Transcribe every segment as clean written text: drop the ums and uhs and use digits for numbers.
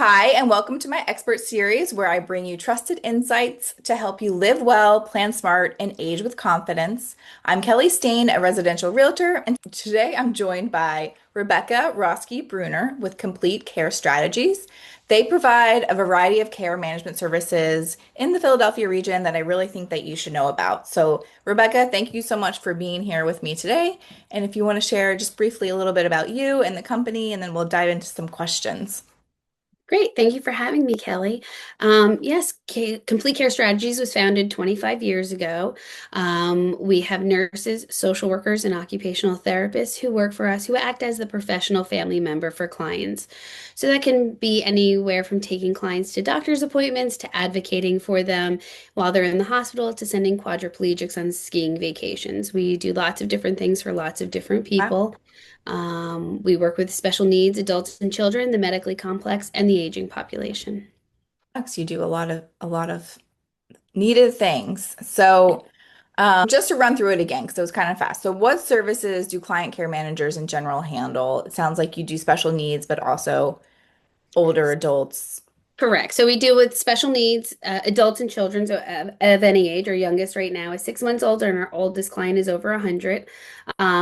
Hi, and welcome to my expert series where I bring you trusted insights to help you live well, plan smart, and age with confidence. I'm Kelly Steen, a residential realtor, and today I'm joined by Rebecca Rosski Bruner with Complete Care Strategies. They provide a variety of care management services in the Philadelphia region that I really think that you should know about. So, Rebecca, thank you so much for being here with me today. And if you want to share just briefly a little bit about you and the company, and then we'll dive into some questions. Great. Thank you for having me, Kelly. Yes, Complete Care Strategies was founded 25 years ago. We have nurses, social workers, and occupational therapists who work for us who act as the professional family member for clients. So that can be anywhere from taking clients to doctor's appointments to advocating for them while they're in the hospital to sending quadriplegics on skiing vacations. We do lots of different things for lots of different people. We work with special needs adults and children, the medically complex, and the aging population. You do a lot of needed things. So, just to run through it again, because it was kind of fast. So, what services do client care managers in general handle? It sounds like you do special needs, but also older adults. Correct. So we deal with special needs, adults and children of any age. Our youngest right now is 6 months old, and our oldest client is over 100.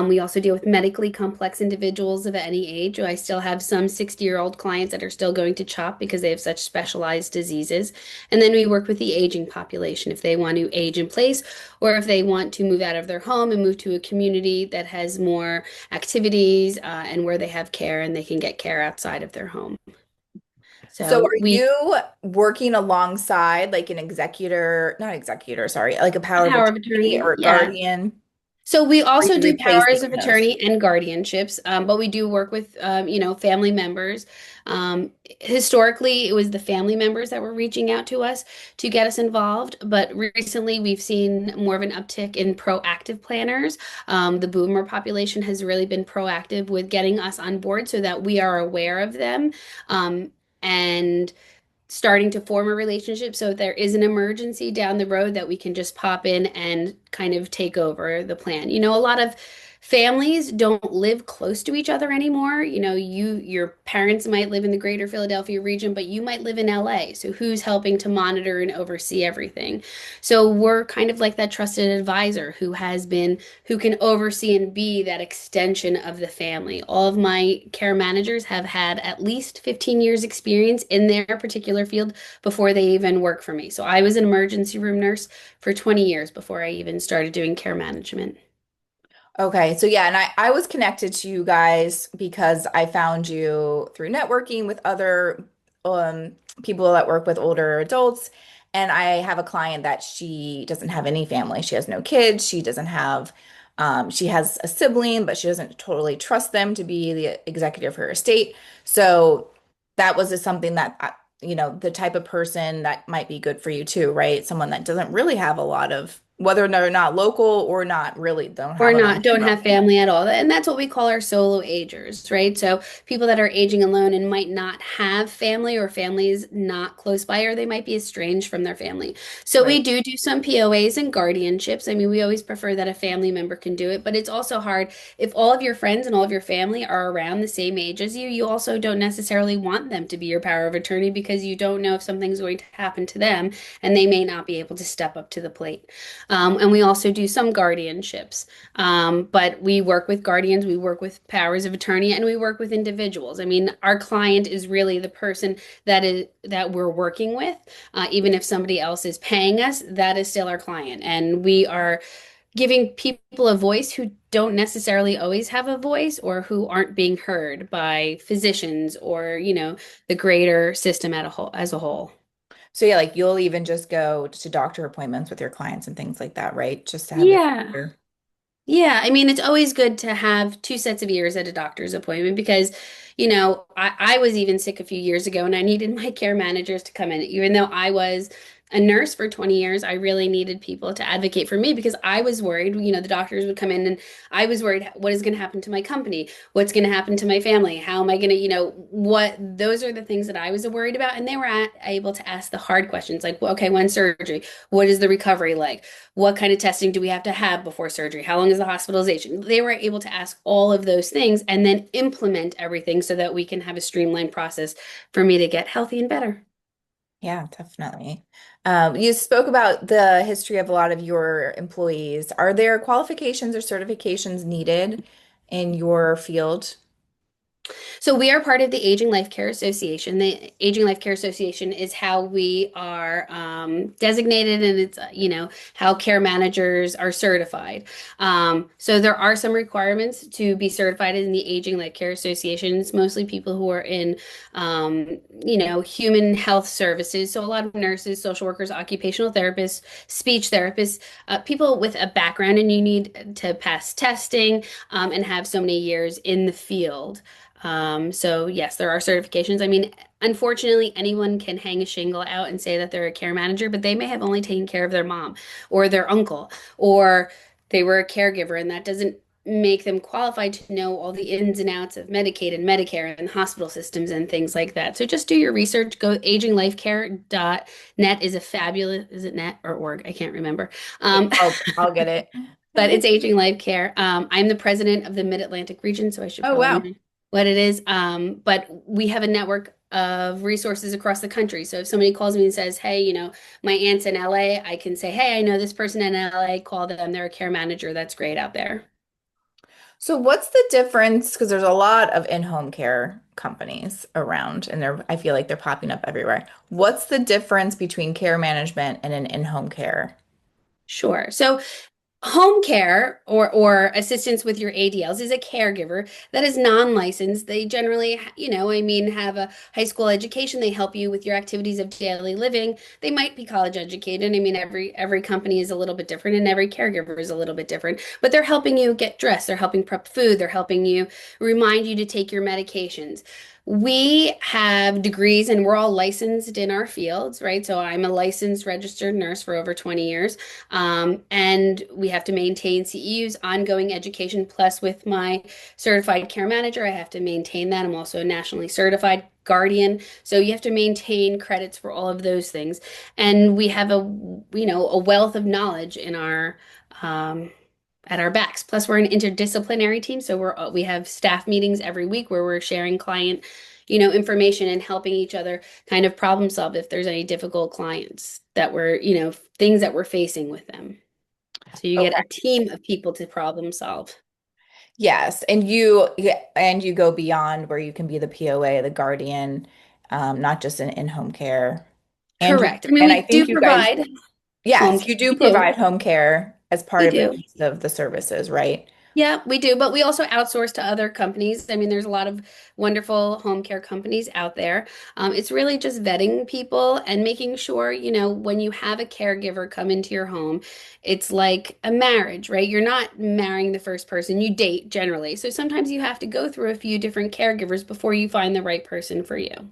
We also deal with medically complex individuals of any age. I still have some 60-year-old clients that are still going to CHOP because they have such specialized diseases. And then we work with the aging population if they want to age in place or if they want to move out of their home and move to a community that has more activities and where they have care and they can get care outside of their home. So, So are we you working alongside like an executor, not executor, sorry, like a power of Power of attorney attorney, or a yeah. guardian? So we Or are also you do replacing powers of those? attorney and guardianships, but we do work with, family members. Historically, it was the family members that were reaching out to us to get us involved, but recently we've seen more of an uptick in proactive planners. The boomer population has really been proactive with getting us on board so that we are aware of them. And starting to form a relationship so if there is an emergency down the road that we can just pop in and kind of take over the plan. A lot of families don't live close to each other anymore. Your parents might live in the greater Philadelphia region, but you might live in LA. So who's helping to monitor and oversee everything? So we're kind of like that trusted advisor who can oversee and be that extension of the family. All of my care managers have had at least 15 years experience in their particular field before they even work for me. So I was an emergency room nurse for 20 years before I even started doing care management. Okay, so yeah, and I was connected to you guys because I found you through networking with other um, people that work with older adults. And I have a client that she doesn't have any family. She has no kids. She has a sibling, but she doesn't totally trust them to be the executive for her estate. So that was just something that, the type of person that might be good for you too, right? Someone that doesn't really have a lot of, whether they're not local or not really don't Or have a lot not, don't of have family. family at all. And that's what we call our solo agers, right? So people that are aging alone and might not have family or families not close by, or they might be estranged from their family. So we Right. do some POAs and guardianships. I mean, we always prefer that a family member can do it, but it's also hard if all of your friends and all of your family are around the same age as you. You also don't necessarily want them to be your power of attorney because you don't know if something's going to happen to them and they may not be able to step up to the plate. And we also do some guardianships. But we work with guardians, we work with powers of attorney, and we work with individuals. I mean, our client is really the person that we're working with. Even if somebody else is paying us, that is still our client. And we are giving people a voice who don't necessarily always have a voice or who aren't being heard by physicians or, the greater system as a whole. So yeah, like you'll even just go to doctor appointments with your clients and things like that, right? Just to have it Yeah. here. Yeah, I mean, it's always good to have two sets of ears at a doctor's appointment because, I was even sick a few years ago and I needed my care managers to come in, even though I was a nurse for 20 years, I really needed people to advocate for me because I was worried, the doctors would come in and I was worried, what is going to happen to my company? What's going to happen to my family? How am I going to, those are the things that I was worried about. And they were able to ask the hard questions like, well, okay, when surgery? What is the recovery like? What kind of testing do we have to have before surgery? How long is the hospitalization? They were able to ask all of those things and then implement everything so that we can have a streamlined process for me to get healthy and better. Yeah, definitely. You spoke about the history of a lot of your employees. Are there qualifications or certifications needed in your field? So we are part of the Aging Life Care Association. The Aging Life Care Association is how we are designated, and it's how care managers are certified. So there are some requirements to be certified in the Aging Life Care Association. It's mostly people who are in human health services. So a lot of nurses, social workers, occupational therapists, speech therapists, people with a background, and you need to pass testing and have so many years in the field. So yes, there are certifications. I mean, unfortunately, anyone can hang a shingle out and say that they're a care manager, but they may have only taken care of their mom or their uncle, or they were a caregiver, and that doesn't make them qualified to know all the ins and outs of Medicaid and Medicare and hospital systems and things like that. So just do your research. Go aginglifecare.net is a fabulous, is it net or org? I can't remember. Okay, Um, I'll get it. but it's Aging Life Care. I'm the president of the Mid-Atlantic region, so I should Oh, probably wow. know what it is. But we have a network of resources across the country. So if somebody calls me and says, "Hey, my aunt's in LA," I can say, "Hey, I know this person in LA. Call them. They're a care manager. That's great out there." So what's the difference? Because there's a lot of in-home care companies around, and I feel like they're popping up everywhere. What's the difference between care management and an in-home care? Sure. So home care or assistance with your ADLs is a caregiver that is non-licensed. They generally, have a high school education. They help you with your activities of daily living. They might be college educated. I mean, every company is a little bit different and every caregiver is a little bit different, but they're helping you get dressed. They're helping prep food. They're helping you remind you to take your medications. We have degrees and we're all licensed in our fields, right? So I'm a licensed registered nurse for over 20 years. And we have to maintain CEUs, ongoing education, plus with my certified care manager, I have to maintain that. I'm also a nationally certified guardian. So you have to maintain credits for all of those things. And we have a wealth of knowledge in our um, at our backs. Plus, we're an interdisciplinary team, so we have staff meetings every week where we're sharing client, information and helping each other kind of problem solve if there's any difficult clients that things that we're facing with them. So you get a Okay. team of people to problem solve. Yes, and you go beyond where you can be the POA, the guardian, not just in in-home care. And Correct. I mean, and I we do think you guys, provide home yes, care. you do We do. provide home care as part We of the do. piece of the services, right? Yeah, we do, but we also outsource to other companies. I mean, there's a lot of wonderful home care companies out there. It's really just vetting people and making sure, when you have a caregiver come into your home, it's like a marriage, right? You're not marrying the first person, you date generally. So sometimes you have to go through a few different caregivers before you find the right person for you.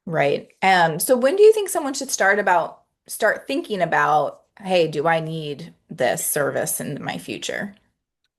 Right. So when do you think someone should start thinking about, hey, do I need this service in my future?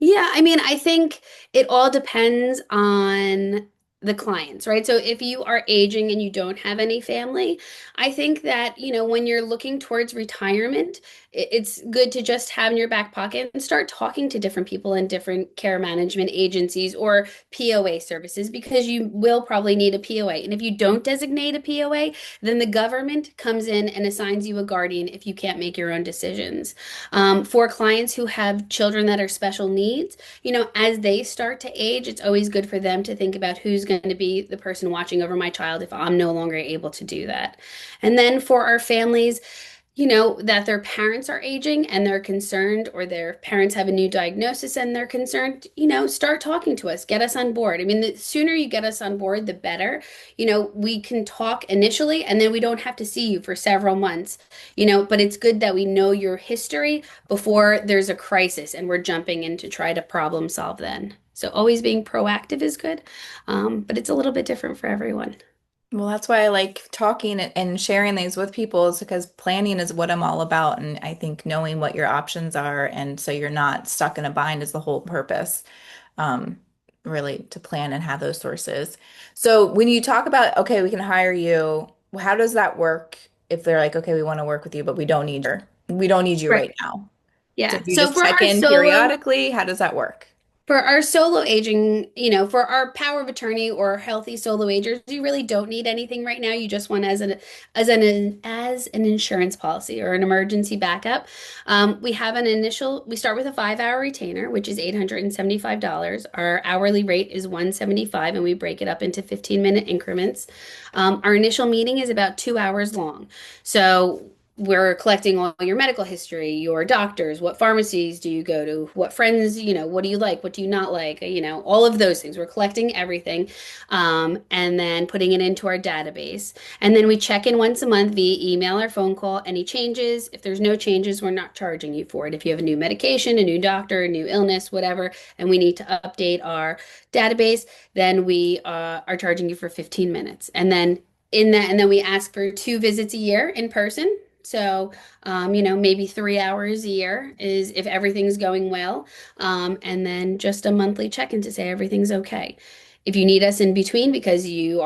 Yeah, I mean, I think it all depends on the clients, right? So if you are aging and you don't have any family, I think that, when you're looking towards retirement, it's good to just have in your back pocket and start talking to different people in different care management agencies or POA services because you will probably need a POA. And if you don't designate a POA, then the government comes in and assigns you a guardian if you can't make your own decisions. For clients who have children that are special needs, as they start to age, it's always good for them to think about who's going to be the person watching over my child if I'm no longer able to do that. And then for our families, that their parents are aging and they're concerned, or their parents have a new diagnosis and they're concerned, start talking to us, get us on board. I mean, the sooner you get us on board, the better. We can talk initially and then we don't have to see you for several months, but it's good that we know your history before there's a crisis and we're jumping in to try to problem solve then. So always being proactive is good, but it's a little bit different for everyone. Well, that's why I like talking and sharing these with people is because planning is what I'm all about. And I think knowing what your options are and so you're not stuck in a bind is the whole purpose, um, really to plan and have those sources. So when you talk about, okay, we can hire you, how does that work if they're like, okay, we want to work with you, but we don't need you right Right. now. So Yeah. you So just for check our in solo periodically? How does that work? For our solo aging, for our power of attorney or healthy solo agers, you really don't need anything right now. You just want as an insurance policy or an emergency backup. We start with a 5 hour retainer, which is $875. Our hourly rate is 175, and we break it up into 15-minute increments. Our initial meeting is about 2 hours long. So we're collecting all your medical history, your doctors, what pharmacies do you go to, what friends, what do you like, what do you not like, all of those things. We're collecting everything, and then putting it into our database. And then we check in once a month via email or phone call. Any changes? If there's no changes, we're not charging you for it. If you have a new medication, a new doctor, a new illness, whatever, and we need to update our database, then we are charging you for 15 minutes. And then we ask for 2 visits a year in person. So, maybe 3 hours a year is if everything's going well. And then just a monthly check-in to say everything's okay. If you need us in between because you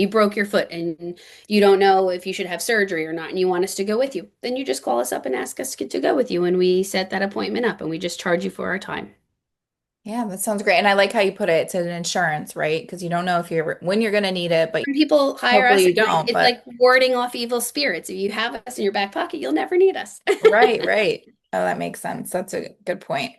broke your foot and you don't know if you should have surgery or not, and you want us to go with you, then you just call us up and ask us to go with you, and we set that appointment up and we just charge you for our time. Yeah, that sounds great. And I like how you put it. It's an insurance, right? Because you don't know if you're when you're going to need it, but When people hire hopefully us, you don't. it's But like warding off evil spirits. If you have us in your back pocket, you'll never need us. right, right. Oh, that makes sense. That's a good point.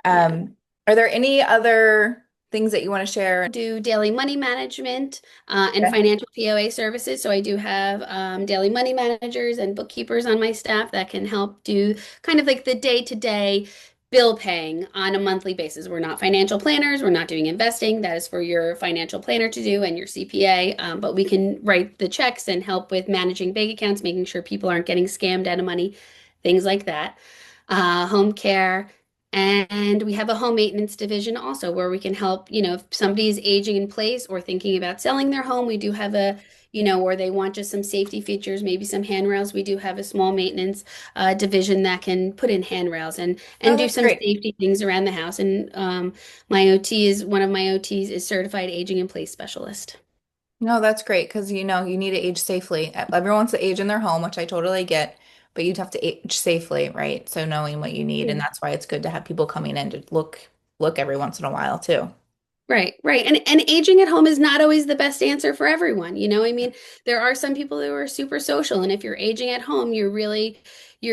Yeah. Are there any other things that you want to share? Do daily money management and Okay. financial POA services. So I do have daily money managers and bookkeepers on my staff that can help do kind of like the day-to-day bill paying on a monthly basis. We're not financial planners. We're not doing investing. That is for your financial planner to do and your CPA. But we can write the checks and help with managing bank accounts, making sure people aren't getting scammed out of money, things like that. Home care. And we have a home maintenance division also where we can help, if somebody is aging in place or thinking about selling their home, we do have or they want just some safety features, maybe some handrails. We do have a small maintenance division that can put in handrails and Oh, do that's some great. safety things around the house. And one of my OTs is certified aging in place specialist. No, that's great because you need to age safely. Everyone wants to age in their home, which I totally get, but you'd have to age safely, right? So knowing what you need, and Yeah. that's why it's good to have people coming in to look every once in a while too. Right, right. And aging at home is not always the best answer for everyone. I mean, there are some people who are super social, and if you're aging at home, your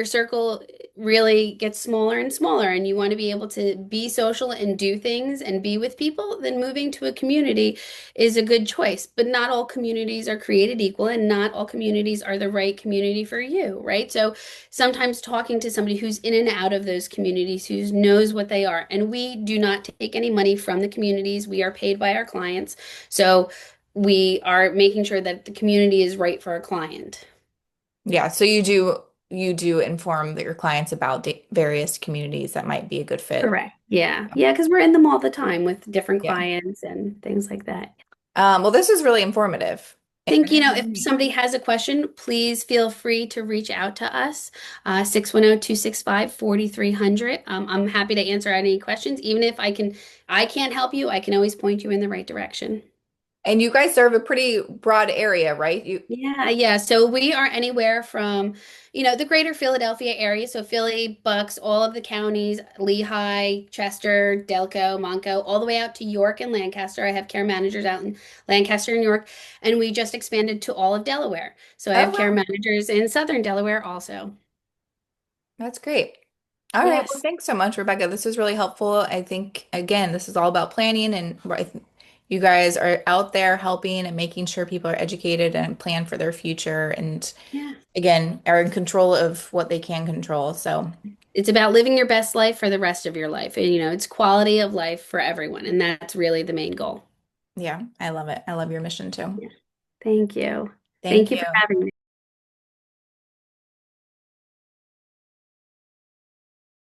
circle really gets smaller and smaller, and you want to be able to be social and do things and be with people, then moving to a community is a good choice. But not all communities are created equal, and not all communities are the right community for you, right? So sometimes talking to somebody who's in and out of those communities, who knows what they are. And we do not take any money from the communities. We are paid by our clients. So we are making sure that the community is right for our client. Yeah, so you do inform your clients about various communities that might be a good fit. Correct. Yeah. Yeah, because we're in them all the time with different Yeah. clients and things like that. Well, this is really informative. Think, if somebody has a question, please feel free to reach out to us, 610-265-4300. I'm happy to answer any questions. Even if I can't help you, I can always point you in the right direction. And you guys serve a pretty broad area, right? You Yeah, yeah. So we are anywhere from, the greater Philadelphia area. So Philly, Bucks, all of the counties, Lehigh, Chester, Delco, Monco, all the way out to York and Lancaster. I have care managers out in Lancaster and York, and we just expanded to all of Delaware. So I Oh, have care wow. managers in Southern Delaware also. That's great. All right. Well, Yes. thanks so much, Rebecca. This is really helpful. I think, again, this is all about planning, and you guys are out there helping and making sure people are educated and plan for their future. And Yeah. again, are in control of what they can control. So, It's about living your best life for the rest of your life. And, it's quality of life for everyone. And that's really the main goal. yeah, I love it. I love your mission too. Yeah. Thank you. Thank Thank you you. for having me.